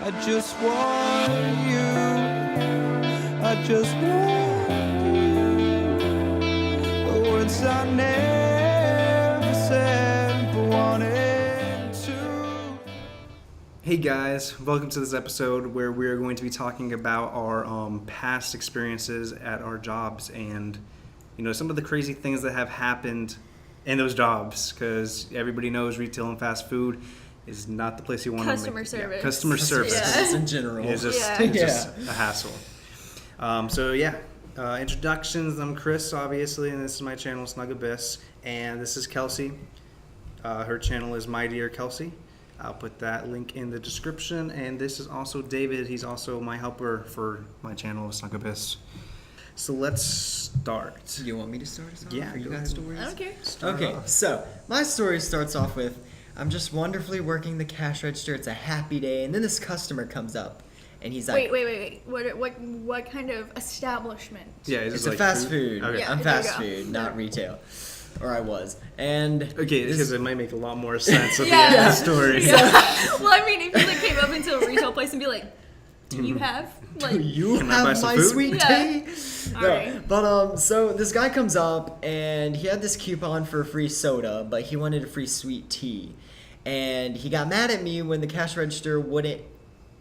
I just want you. I just want you. The words I never said but wanted to. Hey guys, welcome to this episode where we're going to be talking about our past experiences at our jobs and some of the crazy things that have happened in those jobs, because everybody knows retail and fast food is not the place you want Customer service. Customer service in general. is just a hassle. Introductions. I'm Chris, obviously, and this is my channel, Snugabyss, and this is Kelsey. Her channel is My Dear Kelsey. I'll put that link in the description. And this is also David. He's also my helper for my channel, Snugabyss. So let's start. You want me to start us off? Yeah, Or you go got ahead. stories? I don't care. Okay, so my story starts off with, I'm just wonderfully working the cash register. It's a happy day, and then this customer comes up, and he's like, Wait. What kind of establishment? Yeah, is "It's this a fast food. Okay. Yeah. I'm there you fast go. food, not retail." Or I was. And Okay, because it might make a lot more sense at the Yeah. end of the story. Yeah. Well, I mean, if you came up into a retail place and be like, "Do you have do you Can I buy have some my food? sweet Yeah. tea? Alright. But so this guy comes up and he had this coupon for a free soda, but he wanted a free sweet tea. And he got mad at me when the cash register wouldn't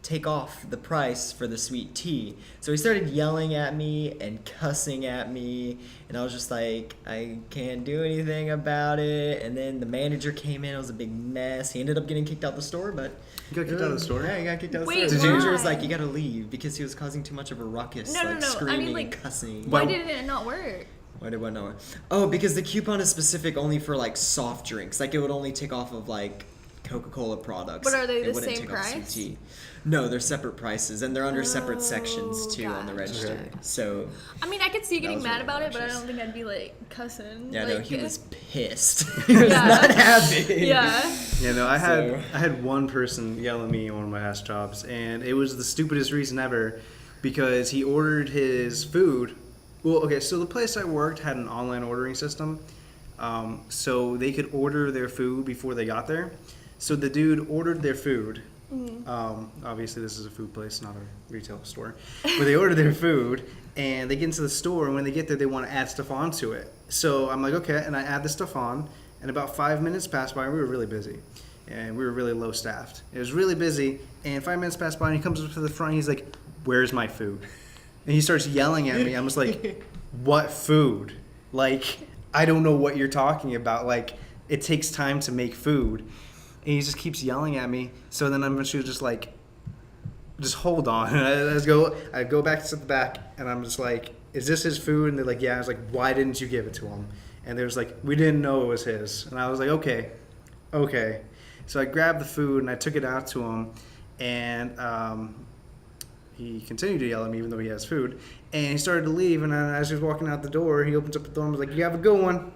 take off the price for the sweet tea. So he started yelling at me and cussing at me, and I was just like, I can't do anything about it. And then the manager came in. It was a big mess. He ended up getting kicked out the store, but You got kicked out of the store? Yeah, he got kicked out of the Wait, store. The manager was why? like, you gotta leave because he was causing too much of a ruckus, No. I mean, screaming like, and cussing. why Well- did it not work?" Why did one not work? Oh, because the coupon is specific only for like soft drinks. Like it would only take off of like Coca-Cola products. But are they It the wouldn't same take off sweet price? tea. No, they're separate prices, and they're under separate sections too on the gotcha. register. So I mean, I could see you That getting was mad really about it, but I obnoxious. don't think I'd be like cussing. yeah, like, no, he was pissed. He was Yeah. not happy. Yeah. Yeah, no, I So- had one person yell at me on one of my last jobs, and it was the stupidest reason ever, because he ordered his food. Well, okay, so the place I worked had an online ordering system, so they could order their food before they got there. So the dude ordered their food. Obviously, this is a food place, not a retail store. But they ordered their food, and they get into the store, and when they get there, they want to add stuff onto it. So I'm like, okay, and I add the stuff on, and about 5 minutes passed by, and we were really busy. And we were really low staffed. It was really busy, and 5 minutes passed by, and he comes up to the front, and he's like, "Where's my food?" And he starts yelling at me. I'm just like, "What food? Like, I don't know what you're talking about. Like, it takes time to make food." And he just keeps yelling at me. So then I'm just like, just hold on. And I go back to the back, and I'm just like, "Is this his food?" And they're like, "Yeah." I was like, "Why didn't you give it to him?" And they was like, "We didn't know it was his." And I was like, okay. So I grabbed the food and I took it out to him, and he continued to yell at me even though he has food. And he started to leave, and as he was walking out the door, he opens up the door and was like, "You have a good one."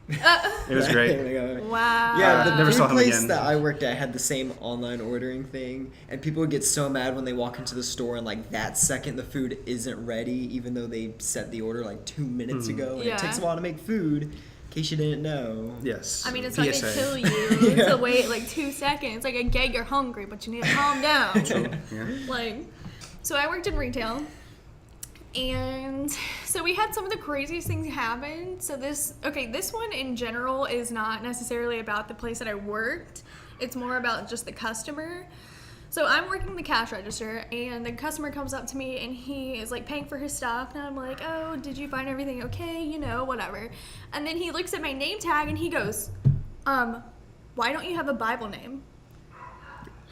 It was great. Wow. Yeah, the Never food saw him place again. that I worked at had the same online ordering thing, and people would get so mad when they walk into the store and like that second the food isn't ready, even though they set the order like 2 minutes ago, and Yeah. it takes a while to make food. In case you didn't know. Yes. I mean, it's not gonna PSA. kill you to wait like 2 seconds. Like, I get you're hungry, but you need to calm down. Yeah. Like, so I worked in retail, and so we had some of the craziest things happen. So this one in general is not necessarily about the place that I worked. It's more about just the customer. So I'm working the cash register, and the customer comes up to me, and he is like paying for his stuff, and I'm like, "Oh, did you find everything okay? Whatever." And then he looks at my name tag, and he goes, "Why don't you have a Bible name?"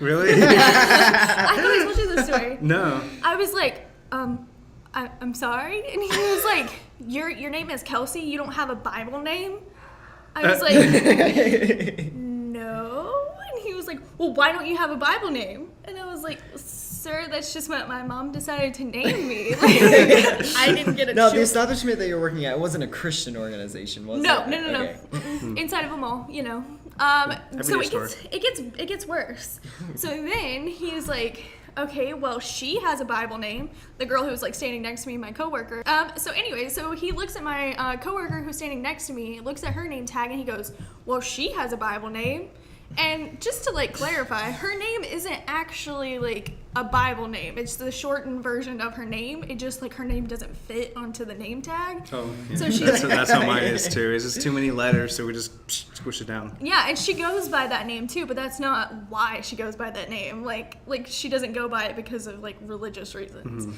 Really? I thought I told you this story. No. I was like, I'm sorry? And he was like, your name is Kelsey, you don't have a Bible name? I was like, no. And he was like, well, why don't you have a Bible name? And I was like, sir, that's just what my mom decided to name me. Like, I didn't get a No, the choice. establishment that you're working at, it wasn't a Christian organization, was No. it? Okay. Inside of a mall, Everyday So store. it gets worse. So then he's like, okay, well, she has a Bible name. The girl who was like standing next to me, my coworker. So anyway, so he looks at my coworker who's standing next to me, looks at her name tag, and he goes, well, she has a Bible name. And just to like clarify, her name isn't actually like a Bible name. It's the shortened version of her name. It just like her name doesn't fit onto the name tag. Oh, yeah. So she that's how mine is too. It's just too many letters, so we just squish it down. Yeah, and she goes by that name too, but that's not why she goes by that name. Like she doesn't go by it because of like religious reasons. Mm-hmm.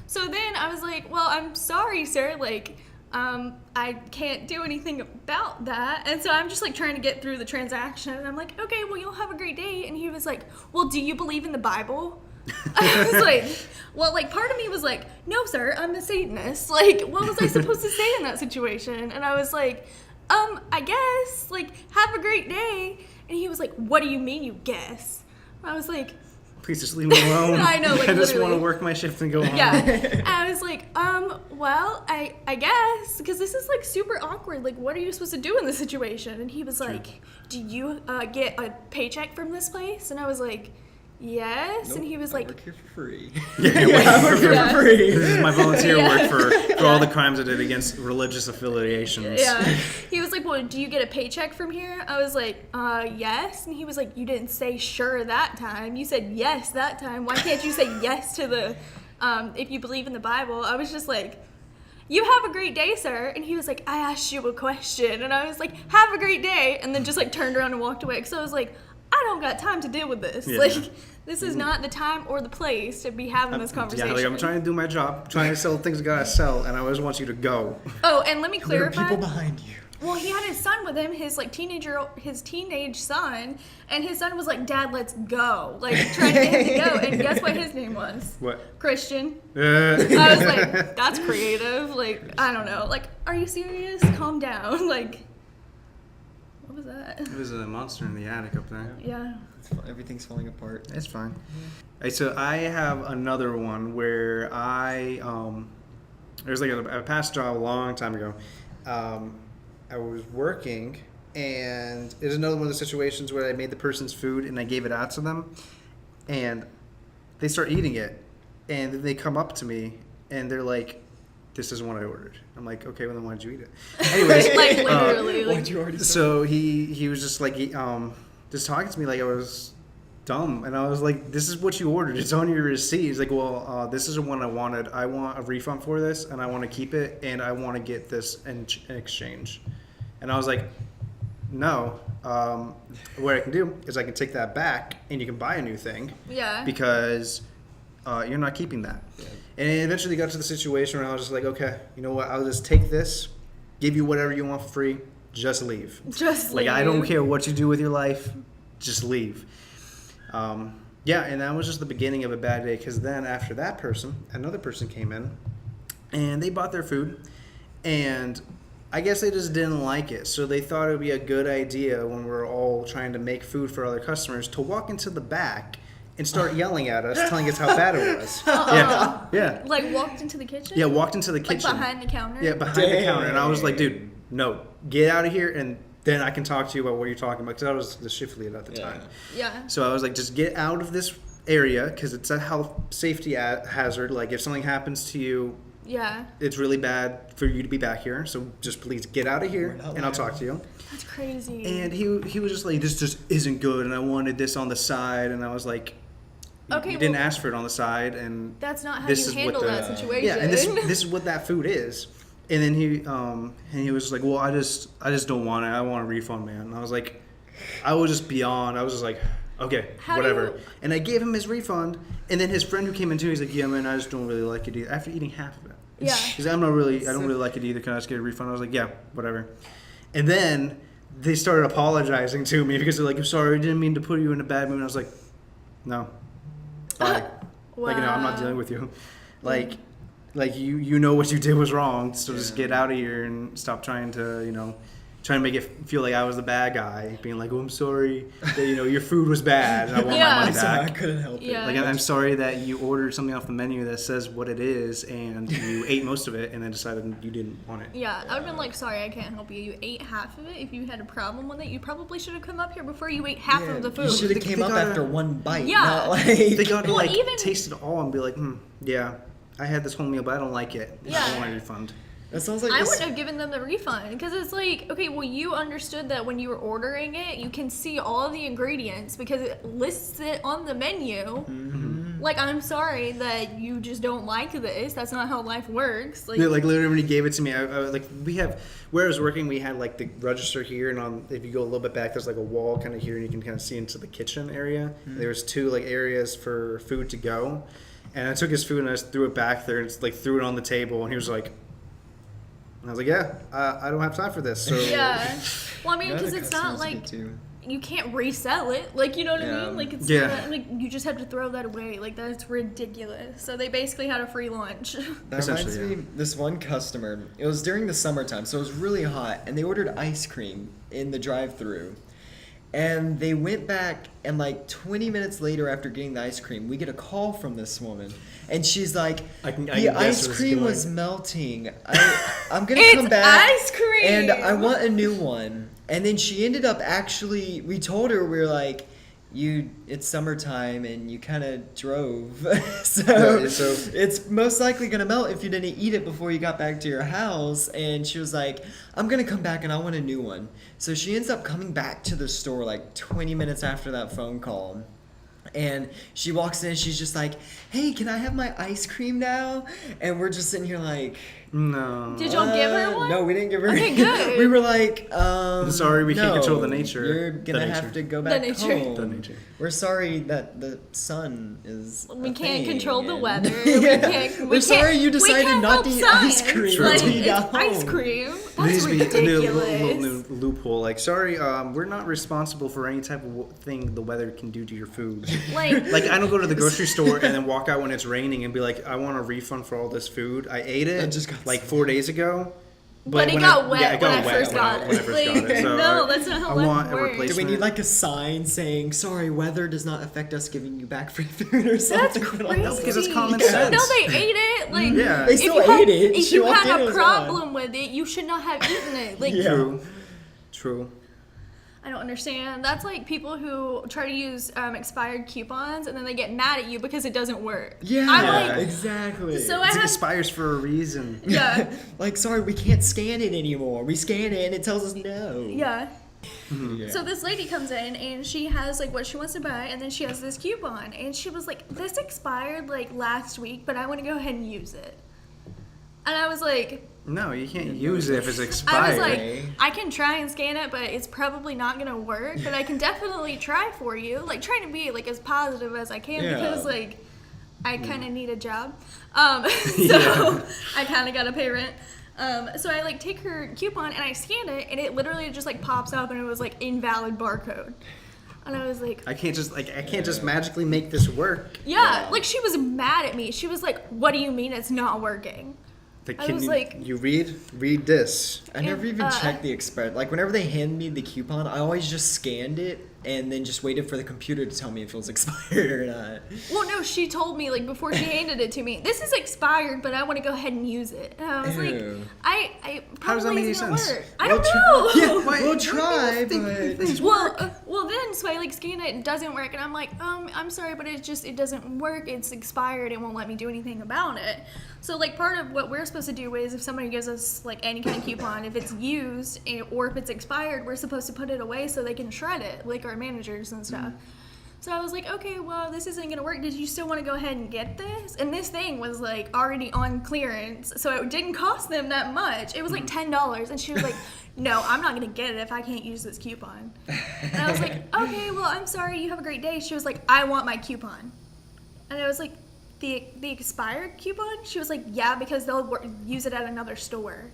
So then I was like, well, I'm sorry, sir. Like, I can't do anything about that. And so I'm just like trying to get through the transaction. And I'm like, okay, well, you'll have a great day. And he was like, well, do you believe in the Bible? I was like, well, like part of me was like, no, sir, I'm a Satanist. Like, what was I supposed to say in that situation? And I was like, I guess, like, have a great day. And he was like, what do you mean you guess? I was like, please just leave me alone. I know, like, I just literally. want to work my shift and go home. yeah. And I was like, well, I guess, because this is like super awkward. Like, what are you supposed to do in this situation? And he was like, do you get a paycheck from this place? And I was like, yes. Nope, And he was I like, work here for free. I work here Yeah. for free. This is my volunteer Yeah. work for all the crimes I did against religious affiliations. yeah. He was like, well, do you get a paycheck from here? I was like, yes. And he was like, you didn't say sure that time. You said yes that time. Why can't you say yes to the, if you believe in the Bible? I was just like, you have a great day, sir. And he was like, I asked you a question. And I was like, have a great day. And then just like turned around and walked away. So I was like, I don't got time to deal with this. Yeah. Like, this is not the time or the place to be having this conversation. Yeah, like I'm trying to do my job, trying to sell things I gotta sell, and I always want you to go. Oh, and let me There are clarify. people behind you. Well, he had his son with him, his like his teenage son, and his son was like, "Dad, let's go!" Like trying to get him to go. And guess what his name was? What? Christian. Uh, I was like, "That's creative." Like, I don't know. Like, are you serious? Calm down. Like, what was that? It was a monster in the attic up there. Yeah. Everything's falling apart. It's fine. Right, so I have another one where there's like a past job a long time ago. I was working, and it was another one of the situations where I made the person's food and I gave it out to them, and they start eating it, and then they come up to me and they're like, "This isn't what I ordered." I'm like, "Okay, well then why'd you eat it?" Anyways, Like literally. Like, What'd you already say? so he was just like just talking to me like I was dumb, and I was like, "This is what you ordered. It's on your receipt." He's like, "Well, this isn't what I wanted. I want a refund for this, and I want to keep it, and I want to get this in exchange." And I was like, "No. What I can do is I can take that back, and you can buy a new thing yeah. because you're not keeping that." Yeah. And it eventually got to the situation where I was just like, "Okay, you know what? I'll just take this, give you whatever you want for free, just leave." Just Like, I don't leave. care what you do with your life, just leave. Yeah, and that was just the beginning of a bad day, because then after that person, another person came in, and they bought their food, and I guess they just didn't like it. So they thought it would be a good idea when we're all trying to make food for other customers to walk into the back and start yelling at us, telling us how bad it was. Yeah. Like walked into the kitchen. Yeah, walked into the Like kitchen. behind the counter. Yeah, behind the counter. And I was like, dude, no, get out of here, and then I can talk to you about what you're talking about, because I was the shift lead at the time. Yeah. So I was like, just get out of this area, because it's a health safety hazard. Like, if something happens to you, Yeah. it's really bad for you to be back here. So just please get out of here, and I'll talk to you. That's crazy. And he was just like, this just isn't good, and I wanted this on the side. And I was like, Okay, you didn't well, ask for it on the side, and that's not how this you is what handle the- that situation. yeah, and this is what that food is. And then he was like, well, I just don't want it. I want a refund, man. And I was like, I was just beyond. I was just like, okay, How do whatever. you- And I gave him his refund. And then his friend who came in too, he's like, yeah, man, I just don't really like it either. After eating half of it. Yeah. He's like, I don't really like it either. Can I just get a refund? I was like, yeah, whatever. And then they started apologizing to me because they're like, I'm sorry, I didn't mean to put you in a bad mood. And I was like, no. Bye. Like, no, I'm not Wow. dealing with you. Like you know what you did was wrong, so just get out of here and stop trying to make it feel like I was the bad guy, being like, oh, I'm sorry that your food was bad and I want Yeah. my money Sorry, I back. couldn't help it. Yeah. Like, I'm sorry that you ordered something off the menu that says what it is and you ate most of it and then decided you didn't want it. Yeah, I would have been like, sorry, I can't help you. You ate half of it. If you had a problem with it, you probably should have come up here before you ate half of the food. You should have They came up gotta- after one bite. Yeah. Not like They got to Well, even- taste it all and be like, yeah, I had this whole meal, but I don't like it. Yeah. I want a refund. That sounds like I this- wouldn't have given them the refund because it's like, okay, well, you understood that when you were ordering it, you can see all the ingredients because it lists it on the menu. Mm-hmm. Like, I'm sorry that you just don't like this. That's not how life works. Like, Yeah, like literally when he gave it to me, I like we have where I was working, we had like the register here, and if you go a little bit back, there's like a wall kind of here, and you can kind of see into the kitchen area. There was 2 like areas for food to go, and I took his food and I just threw it back there and just, like threw it on the table, and he was like. And I was like, yeah, I don't have time for this. So yeah. Well, I mean, Yeah, because the it's not customers like get to- you can't resell it. Like, you know what I Yeah. mean? Like, it's Yeah. not, like you just have to throw that away. Like, that's ridiculous. So they basically had a free lunch. That reminds Essentially, me, this one customer, it was during the summertime, so it was really hot, and they ordered ice cream in the drive-thru. And they went back, and like 20 minutes later after getting the ice cream, we get a call from this woman. And she's like, I can the guess where ice this is cream going." was melting. I'm going to It's come back. ice cream! And I want a new one. And then she ended up actually, we told her, we were like, it's summertime and you kind of drove. so Yeah, so- it's most likely going to melt if you didn't eat it before you got back to your house. And she was like, I'm going to come back and I want a new one. So she ends up coming back to the store like 20 minutes after that phone call. And she walks in and she's just like, hey, can I have my ice cream now? And we're just sitting here like... No. Did y'all give her one? No, we didn't give her Okay, good. We were like, sorry, we can't no, control the nature. You're going The to have nature. to go The back nature. home. The nature. We're sorry that the sun is We a can't thing, control the and- weather. Yeah. We We're can't, sorry you we decided can't not help to eat science. ice cream Like, until you it's got ice home. cream. There That's needs to be a new, ridiculous. new loophole. Like, sorry, we're not responsible for any type of thing the weather can do to your food. Like, Like, I don't go to the grocery store and then walk out when it's raining and be like, I want a refund for all this food. I ate it It just got like 4 days ago. But it when got I- wet yeah, it when got I wet first when got I it. first Like, got it. So no, I- that's not how I life want a works. replacement. Do we need like a sign saying, sorry, weather does not affect us giving you back free food or something? That's crazy. No, because it's common Even sense. though they ate it, like Yeah. They if still you had, ate it. If She you walked in, had it a was problem with it, you should not have eaten it. Like, Yeah. True. True. I don't understand. That's like people who try to use expired coupons and then they get mad at you because it doesn't work. Yeah, I'm like, exactly. so I It have, expires for a reason. yeah, Like, sorry, we can't scan it anymore. We scan it and it tells us no. yeah. Yeah. So this lady comes in and she has like what she wants to buy and then she has this coupon and she was like, this expired like last week, but I want to go ahead and use it. And I was like, No, you can't use it if it's I expired. was like, Okay. I can try and scan it, but it's probably not gonna work. But I can definitely try for you. Like trying to be like as positive as I can Yeah. because like I kind of need a job. So Yeah. I kind of gotta pay rent. So I like take her coupon and I scan it, and it literally just like pops up, and it was like invalid barcode. And I was like, I can't just magically make this work. yeah, like she was mad at me. She was like, "What do you mean it's not working?" Like, I can was you, like- you read this. I never even checked the expired. Like, whenever they hand me the coupon, I always just scanned it and then just waited for the computer to tell me if it was expired or not. Well, no, she told me like before she handed it to me, this is expired, but I want to go ahead and use it. And I was like, Ew. I How does that probably make isn't gonna sense? work. I don't know. Yeah, Why- we'll try, but Well, then so I like scan it, it doesn't work, and I'm like, I'm sorry, but it doesn't work. It's expired. It won't let me do anything about it. So like part of what we're supposed to do is if somebody gives us like any kind of coupon, if it's used or if it's expired, we're supposed to put it away so they can shred it, like our managers and stuff. So I was like, okay, well, this isn't gonna work. Did you still want to go ahead and get this? And this thing was like already on clearance, so it didn't cost them that much. It was like $10, and she was like, no, I'm not gonna get it if I can't use this coupon. And I was like, okay, well, I'm sorry. You have a great day. She was like, I want my coupon, and I was like, the expired coupon? She was like, yeah, because they'll use it at another store.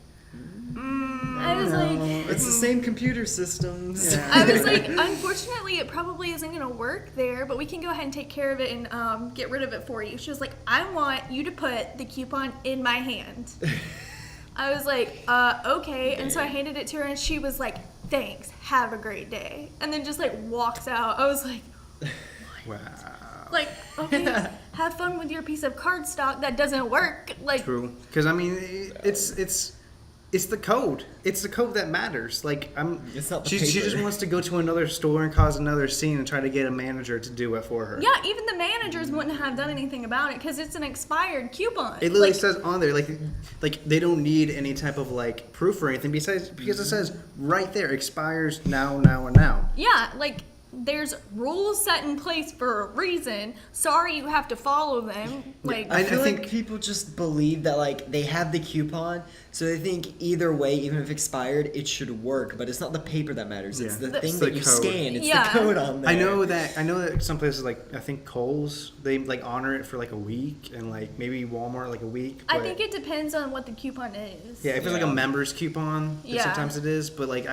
I was like, it's the same computer systems. Yeah. I was like, unfortunately, it probably isn't going to work there, but we can go ahead and take care of it and get rid of it for you. She was like, I want you to put the coupon in my hand. I was like, okay. And so I handed it to her, and she was like, thanks, have a great day. And then just like walks out. I was like, Wow. like, okay, have fun with your piece of cardstock that doesn't work. Like, True. Because I mean, it's It's the code. It's the code that matters. Like It's not the she just paper. wants to go to another store and cause another scene and try to get a manager to do it for her. Yeah, even the managers wouldn't have done anything about it because it's an expired coupon. It literally Like, says on there like they don't need any type of like proof or anything besides because it says right there expires now and now. yeah, like there's rules set in place for a reason. Sorry, you have to follow them. Like, I feel think- like people just believe that like they have the coupon, so they think either way, even if expired, it should work. But it's not the paper that matters; it's Yeah. the thing It's that the you code. scan. It's Yeah. the code on there. I know that some places like I think Kohl's they like honor it for like a week and like maybe Walmart like a week. I but- think it depends on what the coupon is. Yeah, if it's like a Yeah. member's coupon, then Yeah. sometimes it is. But like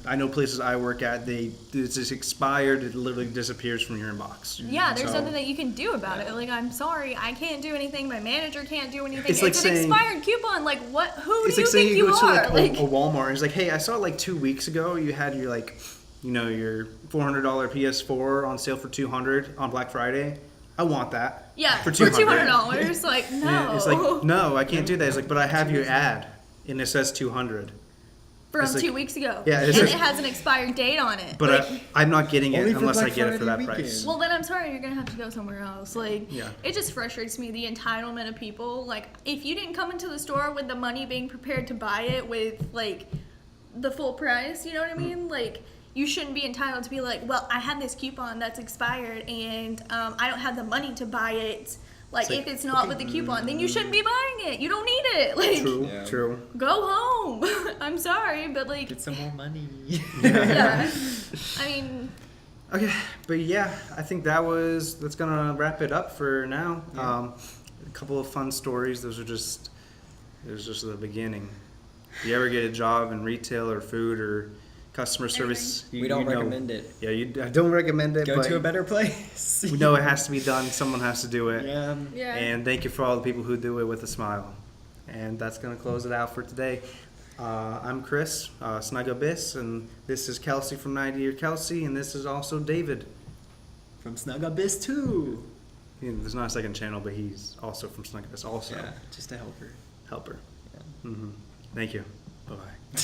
I know places I work at, it's just expired. It literally disappears from your inbox. Yeah, there's So- nothing that you can do about it. Like, I'm sorry, I can't do anything. My manager can't do anything. It's like an saying- expired coupon. Like, what? Who It's do you like saying think you you go to are? like a Walmart and it's like, hey, I saw like 2 weeks ago you had your like, your $400 PS4 on sale for $200 on Black Friday. I want that. yeah, for for $200. $200. Like, no. Yeah, it's like no, I can't do that. It's like, but I have your ad and it says 200. From it's like- 2 weeks ago. Yeah, and it's it just- has an expired date on it. But Like, I'm not getting it Only for unless I Black get it for that Friday price. weekend. well, then I'm sorry, you're gonna have to go somewhere else. Like, Yeah. it just frustrates me, the entitlement of people. Like, if you didn't come into the store with the money being prepared to buy it with, like, the full price, you know what I mean? Like, you shouldn't be entitled to be like, well, I have this coupon that's expired and I don't have the money to buy it. Like, It's like, if it's not with the coupon, then you shouldn't be buying it. You don't need it. Like, True, Yeah. true. go home. I'm sorry, but like, Get some more money. yeah. I mean, Okay, but yeah, I think that's gonna wrap it up for now. Yeah. A couple of fun stories. It was just the beginning. If you ever get a job in retail or food or customer service, We don't recommend it. Yeah, I don't recommend it. Go but to a better place. we know it has to be done. Someone has to do it. Yeah. yeah. And thank you for all the people who do it with a smile. And that's gonna close it out for today. I'm Chris, Snugabyss, and this is Kelsey from 90 Year Kelsey, and this is also David. From Snugabyss too. There's not a second channel, but he's also from Snugabyss, also Yeah, just a helper. helper. Yeah. Thank you. Bye bye.